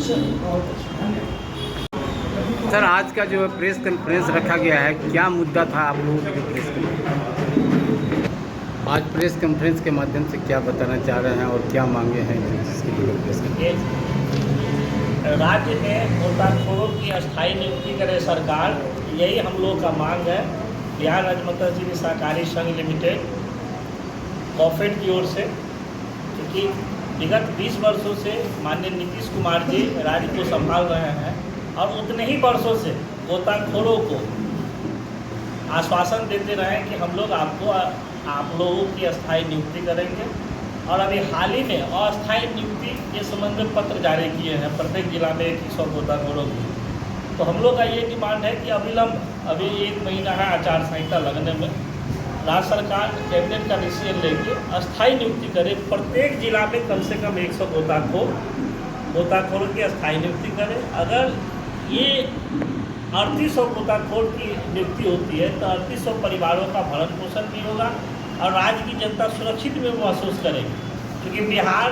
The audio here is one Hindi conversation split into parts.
सर, आज का जो प्रेस कॉन्फ्रेंस रखा गया है, क्या मुद्दा था आप लोगों के जो प्रेस कॉन्फ्रेंस? आज प्रेस कॉन्फ्रेंस के माध्यम से क्या बताना चाह रहे हैं और क्या मांगे हैं जिसके लिए प्रेस कॉन्फ्रेंस? राज्य में गोताखोरों की अस्थायी नियुक्ति करे सरकार, यही हम लोग का मांग है। बिहार राज्य मत्स्य सहकारी संघ लिमिटेड कॉफेड की ओर से, क्योंकि विगत 20 वर्षों से माननीय नीतीश कुमार जी राज्य को संभाल रहे हैं और उतने ही वर्षों से गोताखोरों को आश्वासन देते रहे कि हम लोग आप लोगों की अस्थायी नियुक्ति करेंगे। और अभी हाल ही में अस्थायी नियुक्ति के संबंध में पत्र जारी किए हैं प्रत्येक जिला में 100 गोताखोरों की। तो हम लोग का ये डिमांड है कि अविलंब, अभी 1 महीना है आचार संहिता लगने में, राज्य सरकार कैबिनेट का डिसीजन लेके अस्थायी नियुक्ति करे। प्रत्येक जिला में कम से कम 100 गोताखोरों की अस्थायी नियुक्ति करे। अगर ये 3800 गोताखोर की नियुक्ति होती है तो 3800 परिवारों का भरण पोषण भी होगा और राज्य की जनता सुरक्षित में महसूस करेगी। क्योंकि बिहार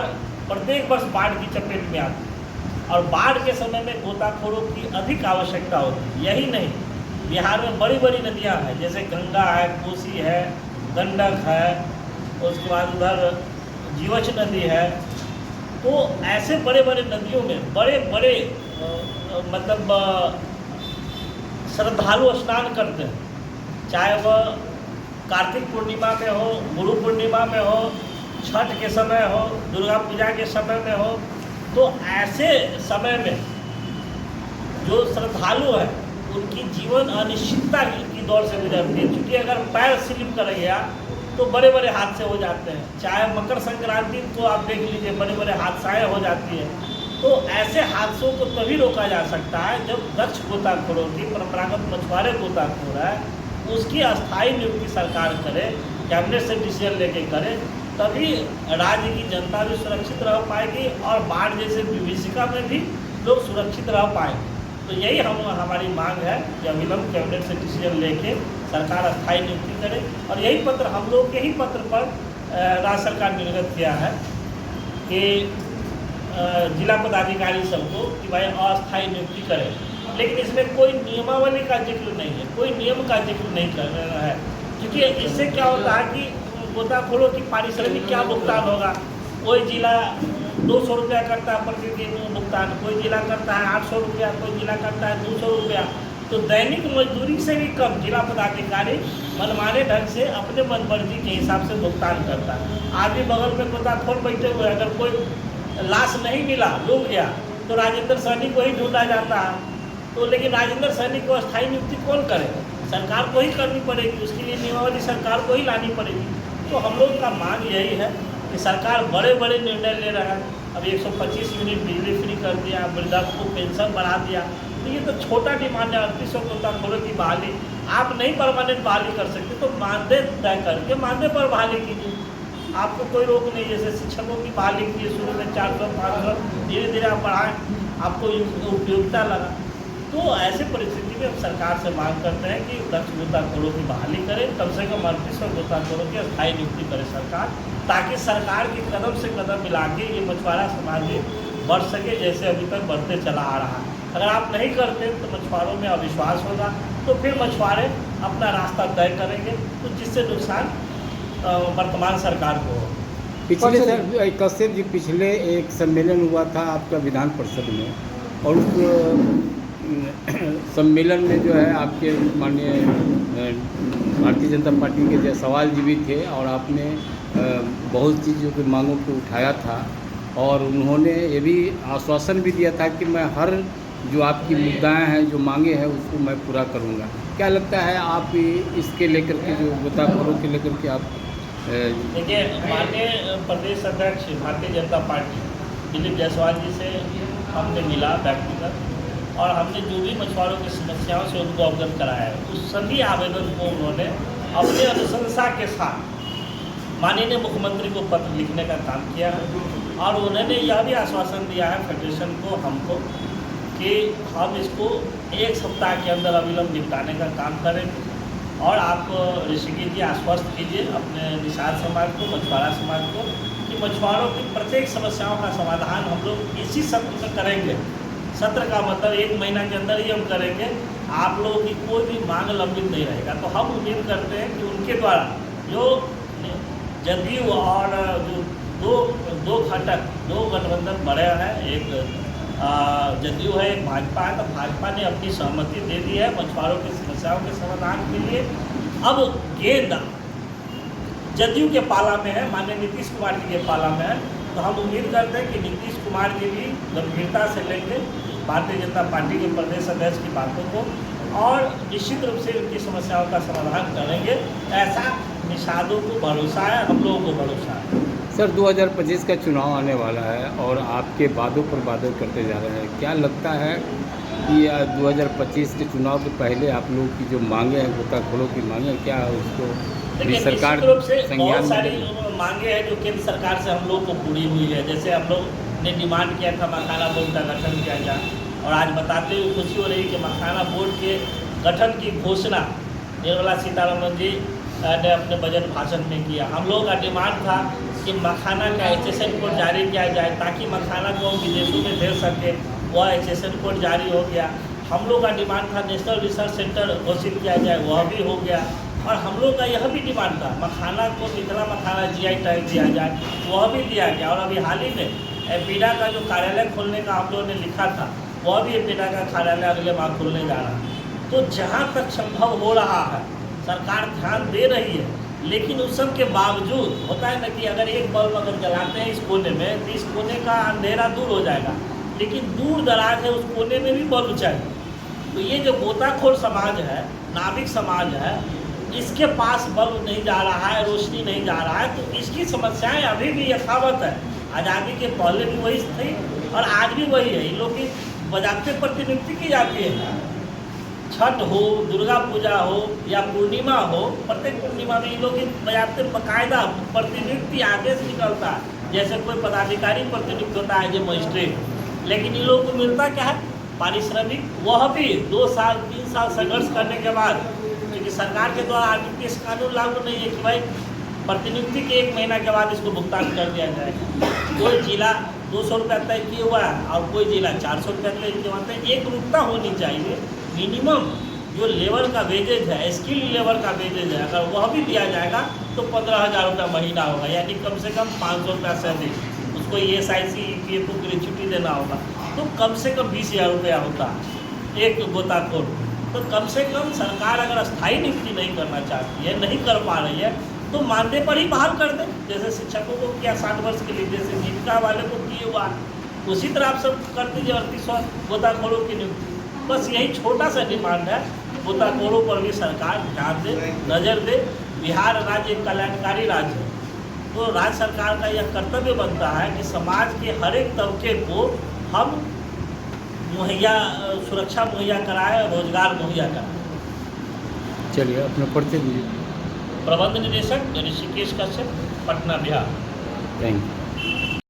प्रत्येक वर्ष बाढ़ की चपेट में आती है और बाढ़ के समय में गोताखोरों की अधिक आवश्यकता होती है। यही नहीं, बिहार में बड़ी बड़ी नदियां हैं, जैसे गंगा है, कोसी है, गंडक है, उसके बाद उधर जीवछ नदी है। तो ऐसे बड़े बड़े नदियों में बड़े बड़े मतलब श्रद्धालु स्नान करते हैं, चाहे वह कार्तिक पूर्णिमा में हो, गुरु पूर्णिमा में हो, छठ के समय हो, दुर्गा पूजा के समय में हो। तो ऐसे समय में जो श्रद्धालु हैं उनकी जीवन अनिश्चितता की दौर से गुजरती है। क्योंकि अगर पैर स्लिप कर गया तो बड़े बड़े हादसे हो जाते हैं। चाहे मकर संक्रांति को आप देख लीजिए, बड़े बड़े हादसाएँ हो जाती हैं। तो ऐसे हादसों को तभी रोका जा सकता है जब दक्ष गोताखोरों की, परंपरागत मछुआरे गोताखोर है, उसकी अस्थायी नियुक्ति सरकार करे, कैबिनेट से डिसीजन लेके करे, तभी राज्य की जनता भी सुरक्षित रह पाएगी और बाढ़ जैसे विभीषिका में भी लोग सुरक्षित रह पाएंगे। तो यही हमारी मांग है कि अविलंब कैबिनेट से डिसीजन लेके सरकार अस्थायी नियुक्ति करे। और यही पत्र हम लोग के ही पत्र पर राज्य सरकार ने निर्गत किया है कि जिला पदाधिकारी सबको कि भाई अस्थायी नियुक्ति करें। लेकिन इसमें कोई नियमावली का जिक्र नहीं है, कोई नियम का जिक्र नहीं कर रहा है। क्योंकि इससे क्या होता है कि गोताखोरों की पारिश्रमिक क्या भुगतान होगा। कोई जिला 200 रुपया करता है प्रतिदिन भुगतान, कोई जिला करता है 800 रुपया, कोई जिला करता है 200 रुपया। तो दैनिक मजदूरी से भी कम जिला पदाधिकारी मनमाने ढंग से अपने मनमर्जी के हिसाब से भुगतान करता है। आदमी बगल में गोताखोर बैठे हुए, अगर कोई लाश नहीं मिला, डूब गया, तो राजेंद्र सहनी को ही ढूंढा जाता है। तो लेकिन राजेंद्र सहनी को अस्थायी नियुक्ति कौन करेगा? सरकार को ही करनी पड़ेगी, उसके लिए नियमावली सरकार को ही लानी पड़ेगी। तो हम लोग का मांग यही है कि सरकार बड़े बड़े निर्णय ले रहा है। अब 125 यूनिट बिजली फ्री कर दिया, वृद्धावस्था को पेंशन बढ़ा दिया। तो ये तो छोटा डिमांड है। 3800 गोताखोरों की बहाली आप नहीं परमानेंट बहाली कर सकते, तो मानदेय तय करके मानदेय पर बहाली कीजिए, आपको कोई रोक नहीं। जैसे शिक्षकों की बहाली की शुरू में 400 500, धीरे धीरे आप बढ़ाएं, आपको उपयोगिता लगा। तो ऐसे परिस्थिति में हम सरकार से मांग करते हैं कि दक्ष गोताखोरों की बहाली करें, कम से कम 3800 गोताखोरों की अस्थायी नियुक्ति करे सरकार, ताकि सरकार के कदम से कदम मिला के ये मछुआरा समाज बढ़ सके जैसे अभी तक बढ़ते चला आ रहा है। अगर आप नहीं करते तो मछुआरों में अविश्वास होगा, तो फिर मछुआरे अपना रास्ता तय करेंगे, तो जिससे नुकसान वर्तमान सरकार को। पिछले सर कश्यप जी, पिछले एक सम्मेलन हुआ था आपका विधान परिषद में, और उस सम्मेलन में जो है आपके माननीय भारतीय जनता पार्टी के जो सवाल भी थे और आपने बहुत चीज़ों की मांगों को उठाया था और उन्होंने ये भी आश्वासन भी दिया था कि मैं हर जो आपकी मुद्दाएं हैं, जो मांगे हैं, उसको मैं पूरा करूंगा। क्या लगता है आप इसके लेकर के, जो गोताखोरों के लेकर के आप? देखिए, माननीय प्रदेश अध्यक्ष भारतीय जनता पार्टी दिलीप जायसवाल जी से हमने मिला व्यक्तिगत, और हमने जो भी मछुआरों की समस्याओं से उनको अवगत कराया है, उस सभी आवेदन को उन्होंने अपने अनुशंसा के साथ माननीय मुख्यमंत्री को पत्र लिखने का काम किया है। और उन्होंने यह भी आश्वासन दिया है फेडरेशन को, हमको, कि हम इसको 1 सप्ताह के अंदर अविलंब निपटाने का काम करेंगे। और आप ऋषिकेश जी आश्वस्त कीजिए अपने निषाद समाज को, मछुआरा समाज को, कि मछुआरों की प्रत्येक समस्याओं का समाधान हम लोग इसी सत्र में करेंगे। सत्र का मतलब 1 महीना के अंदर ही हम करेंगे, आप लोगों की कोई भी मांग लंबित नहीं रहेगा। तो हम उम्मीद करते हैं कि उनके द्वारा जो जदयू और जो दो घटक, 2 गठबंधन बड़े हैं, एक जदयू है, एक भाजपा है, तो भाजपा ने अपनी सहमति दे दी है मछुआरों की समस्याओं के समाधान के लिए। अब गेंद जदयू के पाला में है, माननीय नीतीश कुमार जी के पाला में है। तो हम उम्मीद करते हैं कि नीतीश कुमार जी भी गंभीरता से लेंगे भारतीय जनता पार्टी के प्रदेश अध्यक्ष की बातों को और निश्चित रूप से उनकी समस्याओं का समाधान करेंगे। ऐसा निषादों को भरोसा है, हम लोगों को भरोसा है। सर 2025 का चुनाव आने वाला है और आपके वादों पर वादे करते जा रहे हैं, क्या लगता है कि 2025 के चुनाव के पहले आप लोग की जो मांगे हैं, गोताखोरों की मांगे, क्या उसको देखिए, सरकार निश्चित रूप से संज्ञान बहुत में सारी लेगी? मांगे हैं जो केंद्र सरकार से हम लोग को पूरी हुई है। जैसे हम लोग ने डिमांड किया था मखाना बोर्ड का गठन किया जाए, और आज बताते हुए खुशी हो रही कि मखाना बोर्ड के गठन की घोषणा निर्मला सीतारमण जी ने अपने बजट भाषण में किया। हम लोगों का डिमांड था कि मखाना का HSN कोड जारी किया जाए ताकि मखाना को हम विदेशों में भेज सके, वह HSN कोड जारी हो गया। हम लोग का डिमांड था नेशनल रिसर्च सेंटर घोषित किया जाए, वह भी हो गया। और हम लोग का यह भी डिमांड था मखाना को मिथिला मखाना GI टैग दिया जाए, वह भी दिया गया। और अभी हाल ही में एपीडा का जो कार्यालय खोलने का हम लोगों ने लिखा था, वह भी एपीडा का कार्यालय अगले माह खोलने जा रहा है। तो जहाँ तक संभव हो रहा है सरकार ध्यान दे रही है, लेकिन उस सब के बावजूद होता है ना कि अगर एक बल्ब अगर जलाते हैं इस कोने में तो इस कोने का अंधेरा दूर हो जाएगा, लेकिन दूर दराज है उस कोने में भी बल्ब चाहिए। तो ये जो गोताखोर समाज है, नाविक समाज है, इसके पास बल्ब नहीं जा रहा है, रोशनी नहीं जा रहा है। तो इसकी समस्याएं अभी भी यथावत है। आज़ादी के पहले भी वही थी और आज भी वही है। इन लोग की बजाते प्रतिनियुक्ति की जाती है, छठ हो, दुर्गा पूजा हो या पूर्णिमा हो, प्रत्येक पूर्णिमा में इन लोग की बजाते बाकायदा प्रतिनियुक्ति आदेश निकलता है। जैसे कोई पदाधिकारी प्रतिनियुक्त होता है जो मजिस्ट्रेट, लेकिन इन लोगों को मिलता क्या है? पारिश्रमिक, वह भी 2 साल 3 साल संघर्ष करने के बाद, क्योंकि सरकार के द्वारा RTPS कानून लागू नहीं है कि भाई प्रतिनियुक्ति के 1 महीना के बाद इसको भुगतान कर दिया जाएगा। कोई जिला 200 रुपया तय किए हुआ है और कोई जिला 400 रुपया तय किए हुआ है। एक रूपता होनी चाहिए। मिनिमम जो लेबर का वेजेज है, स्किल लेबर का वेजेज है, अगर वह भी दिया जाएगा तो 15,000 रुपया महीना होगा, यानी कम से कम 500 रुपया सैलरी। उसको ESIC PFO ग्रेच्युटी देना होगा, तो कम से कम 20,000 रुपया होता है एक गोताखोर। तो कम से कम सरकार अगर अस्थायी नियुक्ति नहीं करना चाहती है, नहीं कर पा रही है, तो मानदेय पर ही बहाल कर दे, जैसे शिक्षकों को किया 60 वर्ष के लिए, जैसे जीविका वाले को किए हुआ, उसी तरह आप सब कर दीजिए 3800 गोताखोरों की नियुक्ति। बस यही छोटा सा डिमांड है। गोताखोरों पर भी सरकार ध्यान दे, नज़र दे। बिहार राज्य एक कल्याणकारी राज्य है, तो राज्य सरकार का यह कर्तव्य बनता है कि समाज के हर एक तबके को हम सुरक्षा मुहैया कराए, रोजगार मुहैया कराए। चलिए अपना परिचय दीजिए। प्रबंध निदेशक ऋषिकेश कश्यप, पटना, बिहार। Thank you.